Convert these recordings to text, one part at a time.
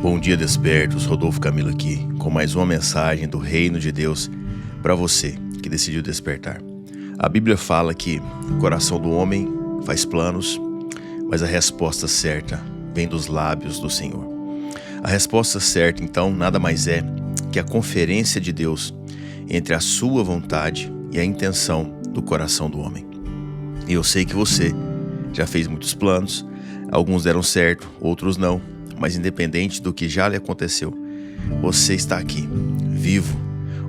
Bom dia, despertos. Rodolfo Camilo aqui, com mais uma mensagem do Reino de Deus para você que decidiu despertar. A Bíblia fala que o coração do homem faz planos, mas a resposta certa vem dos lábios do Senhor. A resposta certa, então, nada mais é que a conferência de Deus entre a sua vontade e a intenção do coração do homem. E eu sei que você já fez muitos planos, alguns deram certo, outros não. Mas independente do que já lhe aconteceu, você está aqui, vivo,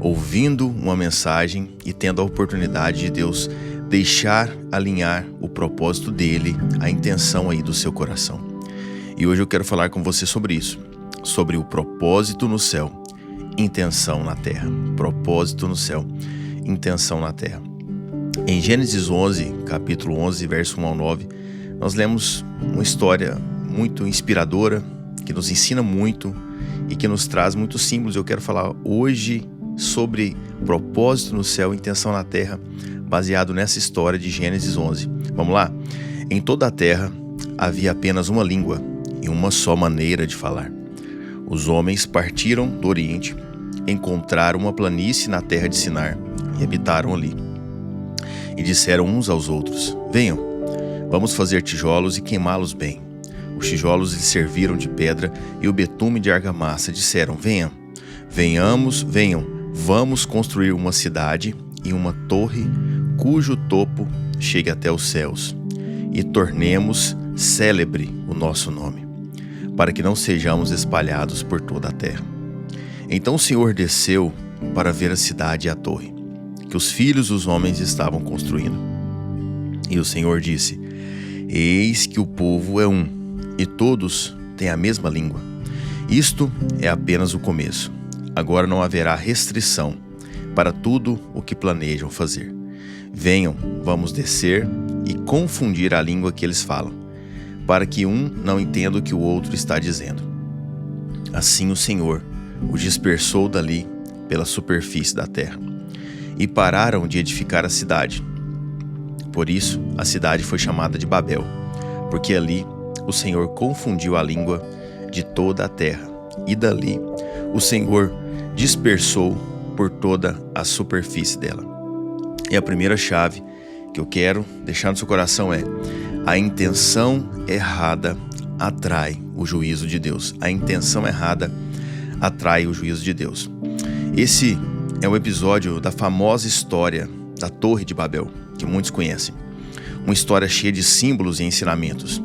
ouvindo uma mensagem e tendo a oportunidade de Deus deixar alinhar o propósito dele, a intenção aí do seu coração. E hoje eu quero falar com você sobre isso, sobre o propósito no céu, intenção na terra. Propósito no céu, intenção na terra. Em Gênesis 11, capítulo 11, verso 1 ao 9, nós lemos uma história muito inspiradora, que nos ensina muito e que nos traz muitos símbolos. Eu quero falar hoje sobre propósito no céu, intenção na terra, baseado nessa história de Gênesis 11. Vamos lá? Em toda a terra havia apenas uma língua e uma só maneira de falar. Os homens partiram do Oriente, encontraram uma planície na terra de Sinar e habitaram ali. E disseram uns aos outros: venham, vamos fazer tijolos e queimá-los bem. Os tijolos lhes serviram de pedra e o betume de argamassa. Disseram: venham, vamos construir uma cidade e uma torre cujo topo chegue até os céus, e tornemos célebre o nosso nome, para que não sejamos espalhados por toda a terra. Então o Senhor desceu para ver a cidade e a torre, que os filhos dos homens estavam construindo. E o Senhor disse: eis que o povo é um, e todos têm a mesma língua. Isto é apenas o começo. Agora não haverá restrição para tudo o que planejam fazer. Venham, vamos descer e confundir a língua que eles falam, para que um não entenda o que o outro está dizendo. Assim o Senhor os dispersou dali pela superfície da terra, e pararam de edificar a cidade. Por isso a cidade foi chamada de Babel, porque ali o Senhor confundiu a língua de toda a terra, e dali o Senhor dispersou por toda a superfície dela. E a primeira chave que eu quero deixar no seu coração é: a intenção errada atrai o juízo de Deus. A intenção errada atrai o juízo de Deus. Esse é o episódio da famosa história da Torre de Babel, que muitos conhecem. Uma história cheia de símbolos e ensinamentos.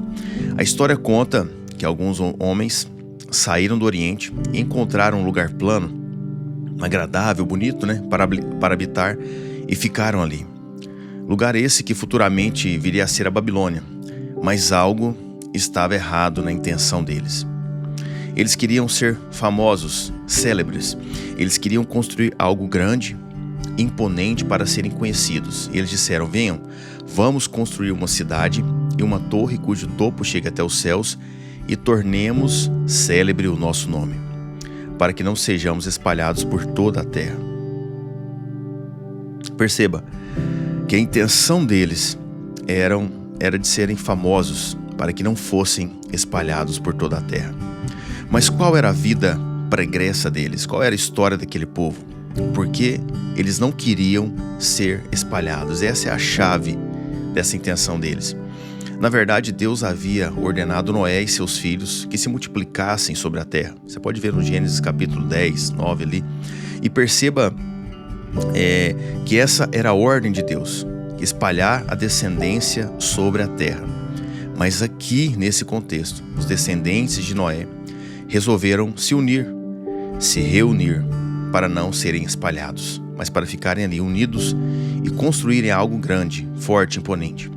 A história conta que alguns homens saíram do Oriente e encontraram um lugar plano, agradável, bonito, para habitar, e ficaram ali. Lugar esse que futuramente viria a ser a Babilônia, mas algo estava errado na intenção deles. Eles queriam ser famosos, célebres. Eles queriam construir algo grande, imponente para serem conhecidos. E eles disseram: venham, vamos construir uma cidade e uma torre cujo topo chegue até os céus, e tornemos célebre o nosso nome, para que não sejamos espalhados por toda a terra. Perceba que a intenção deles era de serem famosos, para que não fossem espalhados por toda a terra. Mas qual era a vida pregressa deles? Qual era a história daquele povo? Porque eles não queriam ser espalhados. Essa é a chave dessa intenção deles. Na verdade, Deus havia ordenado Noé e seus filhos que se multiplicassem sobre a terra. Você pode ver no Gênesis capítulo 10, 9 ali. E perceba que essa era a ordem de Deus: espalhar a descendência sobre a terra. Mas aqui, nesse contexto, os descendentes de Noé resolveram se reunir para não serem espalhados, mas para ficarem ali unidos e construírem algo grande, forte, imponente.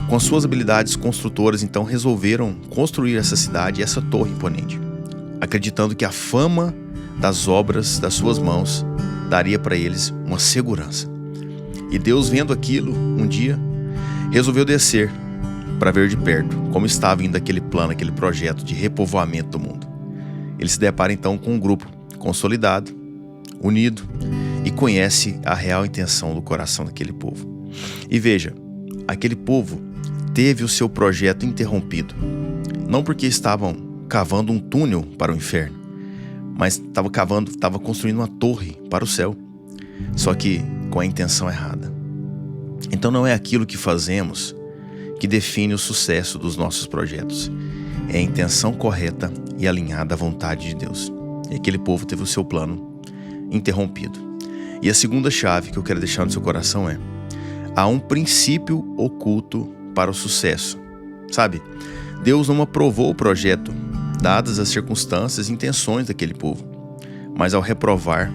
Com as suas habilidades construtoras, então, resolveram construir essa cidade e essa torre imponente, acreditando que a fama das obras das suas mãos daria para eles uma segurança. E Deus, vendo aquilo, um dia, resolveu descer para ver de perto como estava indo aquele plano, aquele projeto de repovoamento do mundo. Ele se depara então com um grupo consolidado, unido, e conhece a real intenção do coração daquele povo. E veja, aquele povo teve o seu projeto interrompido, não porque estavam cavando um túnel para o inferno, mas estava construindo uma torre para o céu, só que com a intenção errada. Então não é aquilo que fazemos que define o sucesso dos nossos projetos. É a intenção correta e alinhada à vontade de Deus. E aquele povo teve o seu plano interrompido. E a segunda chave que eu quero deixar no seu coração é: há um princípio oculto para o sucesso. Sabe, Deus não aprovou o projeto, dadas as circunstâncias e intenções daquele povo. Mas ao reprovar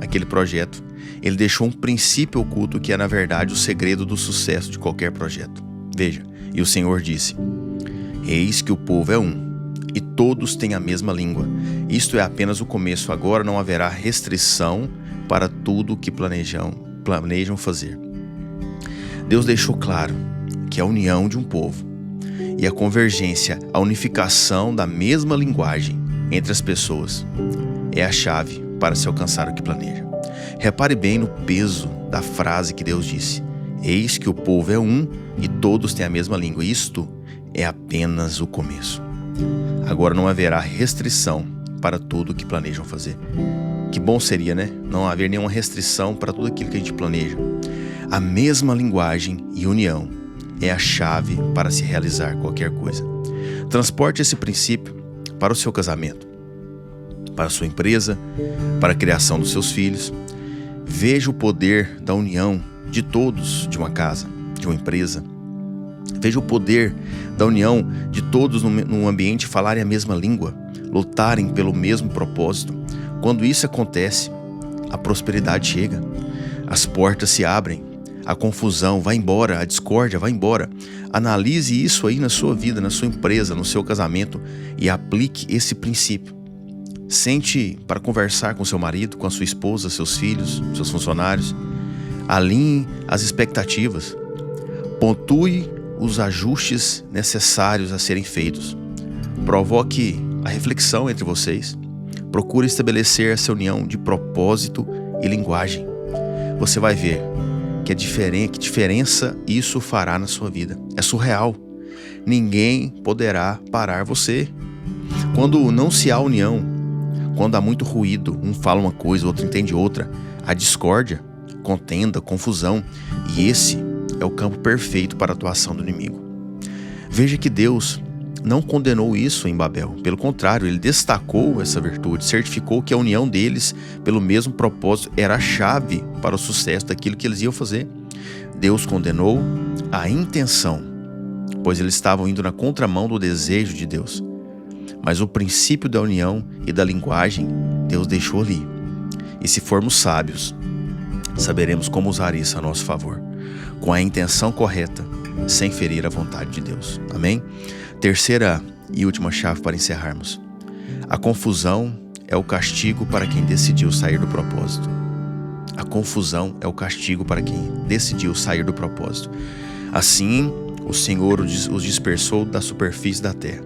aquele projeto, ele deixou um princípio oculto que é, na verdade, o segredo do sucesso de qualquer projeto. Veja, e o Senhor disse: eis que o povo é um, e todos têm a mesma língua. Isto é apenas o começo, agora não haverá restrição para tudo o que planejam fazer. Deus deixou claro que a união de um povo e a convergência, a unificação da mesma linguagem entre as pessoas é a chave para se alcançar o que planeja. Repare bem no peso da frase que Deus disse: eis que o povo é um e todos têm a mesma língua. Isto é apenas o começo. Agora não haverá restrição para tudo o que planejam fazer. Que bom seria, né? Não haver nenhuma restrição para tudo aquilo que a gente planeja. A mesma linguagem e união é a chave para se realizar qualquer coisa. Transporte esse princípio para o seu casamento, para a sua empresa, para a criação dos seus filhos. Veja o poder da união de todos de uma casa, de uma empresa. Veja o poder da união de todos num ambiente falarem a mesma língua, lutarem pelo mesmo propósito. Quando isso acontece, a prosperidade chega, as portas se abrem, a confusão vai embora, a discórdia vai embora. Analise isso aí na sua vida, na sua empresa, no seu casamento e aplique esse princípio. Sente para conversar com seu marido, com a sua esposa, seus filhos, seus funcionários. Alinhe as expectativas. Pontue os ajustes necessários a serem feitos. Provoque a reflexão entre vocês. Procure estabelecer essa união de propósito e linguagem. Você vai ver que diferença isso fará na sua vida. É surreal. Ninguém poderá parar você. Quando não se há união, quando há muito ruído, um fala uma coisa, o outro entende outra, há discórdia, contenda, confusão, e esse é o campo perfeito para a atuação do inimigo. Veja que Deus não condenou isso em Babel. Pelo contrário, ele destacou essa virtude, certificou que a união deles pelo mesmo propósito era a chave para o sucesso daquilo que eles iam fazer. Deus condenou a intenção, pois eles estavam indo na contramão do desejo de Deus. Mas o princípio da união e da linguagem, Deus deixou ali. E se formos sábios, saberemos como usar isso a nosso favor, com a intenção correta, sem ferir a vontade de Deus. Amém? Terceira e última chave para encerrarmos. A confusão é o castigo para quem decidiu sair do propósito. A confusão é o castigo para quem decidiu sair do propósito. Assim, o Senhor os dispersou da superfície da terra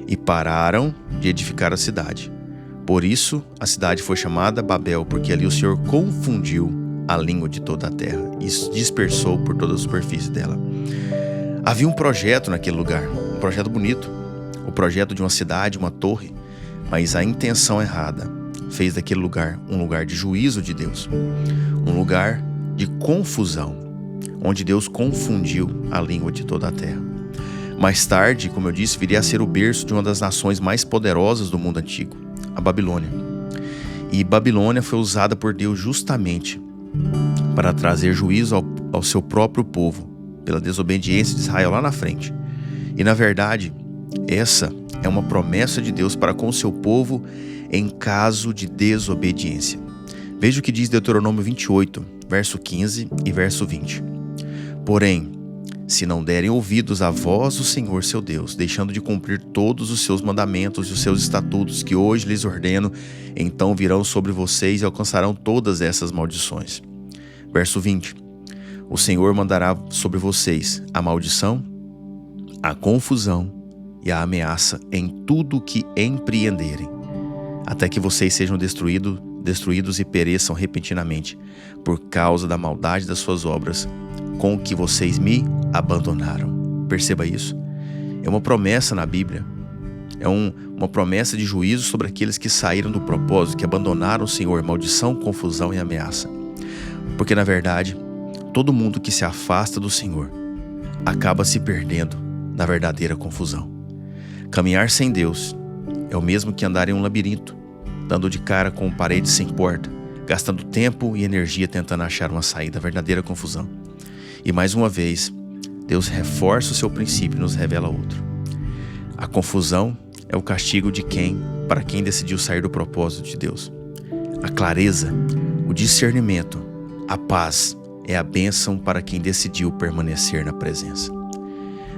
e pararam de edificar a cidade. Por isso, a cidade foi chamada Babel, porque ali o Senhor confundiu a língua de toda a terra e dispersou por toda a superfície dela. Havia um projeto naquele lugar, um projeto bonito, o projeto de uma cidade, uma torre, mas a intenção errada fez daquele lugar um lugar de juízo de Deus, um lugar de confusão, onde Deus confundiu a língua de toda a terra. Mais tarde, como eu disse, viria a ser o berço de uma das nações mais poderosas do mundo antigo, a Babilônia. E Babilônia foi usada por Deus justamente para trazer juízo ao seu próprio povo, pela desobediência de Israel lá na frente. E na verdade, essa é uma promessa de Deus para com o seu povo em caso de desobediência. Veja o que diz Deuteronômio 28, verso 15 e verso 20. Porém, se não derem ouvidos à voz do Senhor seu Deus, deixando de cumprir todos os seus mandamentos e os seus estatutos que hoje lhes ordeno, então virão sobre vocês e alcançarão todas essas maldições. Verso 20. O Senhor mandará sobre vocês a maldição, a confusão e a ameaça em tudo que empreenderem, até que vocês sejam destruídos e pereçam repentinamente, por causa da maldade das suas obras, com que vocês me abandonaram. Perceba isso. É uma promessa na Bíblia. É uma uma promessa de juízo sobre aqueles que saíram do propósito, que abandonaram o Senhor, maldição, confusão e ameaça. Porque na verdade, todo mundo que se afasta do Senhor acaba se perdendo na verdadeira confusão. Caminhar sem Deus é o mesmo que andar em um labirinto, dando de cara com paredes sem porta, gastando tempo e energia tentando achar uma saída, a verdadeira confusão. E mais uma vez, Deus reforça o seu princípio e nos revela outro. A confusão é o castigo para quem decidiu sair do propósito de Deus. A clareza, o discernimento, a paz é a bênção para quem decidiu permanecer na presença.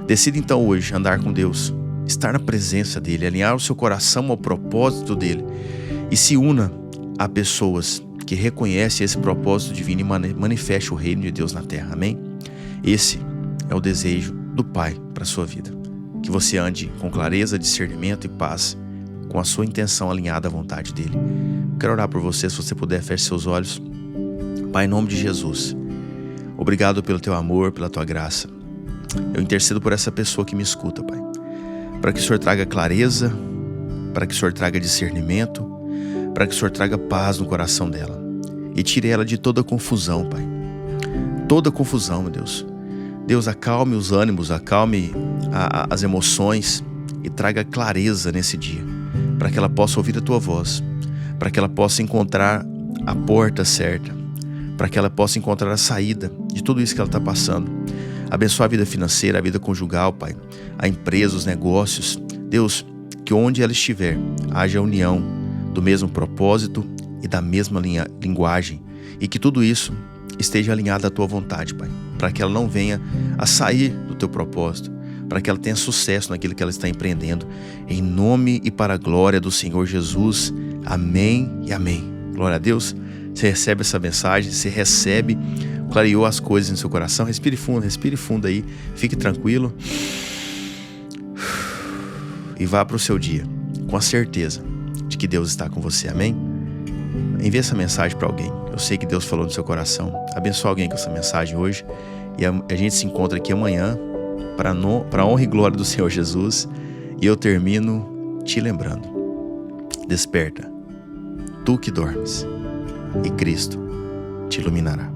Decida então hoje andar com Deus, estar na presença dEle, alinhar o seu coração ao propósito dEle e se una a pessoas que reconhecem esse propósito divino e manifeste o reino de Deus na terra. Amém? Esse é o desejo do Pai para a sua vida. Que você ande com clareza, discernimento e paz, com a sua intenção alinhada à vontade dEle. Quero orar por você, se você puder, feche seus olhos. Pai, em nome de Jesus, obrigado pelo teu amor, pela tua graça. Eu intercedo por essa pessoa que me escuta, Pai, para que o Senhor traga clareza, para que o Senhor traga discernimento, para que o Senhor traga paz no coração dela e tire ela de toda confusão, Pai. Toda confusão, meu Deus. Deus, acalme os ânimos, acalme as emoções e traga clareza nesse dia, para que ela possa ouvir a tua voz, para que ela possa encontrar a porta certa, para que ela possa encontrar a saída de tudo isso que ela está passando. Abençoa a vida financeira, a vida conjugal, Pai, a empresa, os negócios. Deus, que onde ela estiver, haja união do mesmo propósito e da mesma linguagem, e que tudo isso esteja alinhado à tua vontade, Pai, para que ela não venha a sair do teu propósito, para que ela tenha sucesso naquilo que ela está empreendendo, em nome e para a glória do Senhor Jesus. Amém e amém. Glória a Deus. Você recebe essa mensagem, você recebe, clareou as coisas no seu coração. Respire fundo aí, fique tranquilo e vá para o seu dia com a certeza de que Deus está com você. Amém? Envie essa mensagem para alguém. Eu sei que Deus falou no seu coração. Abençoe alguém com essa mensagem hoje. E a gente se encontra aqui amanhã para a honra e glória do Senhor Jesus. E eu termino te lembrando. Desperta, tu que dormes, e Cristo te iluminará.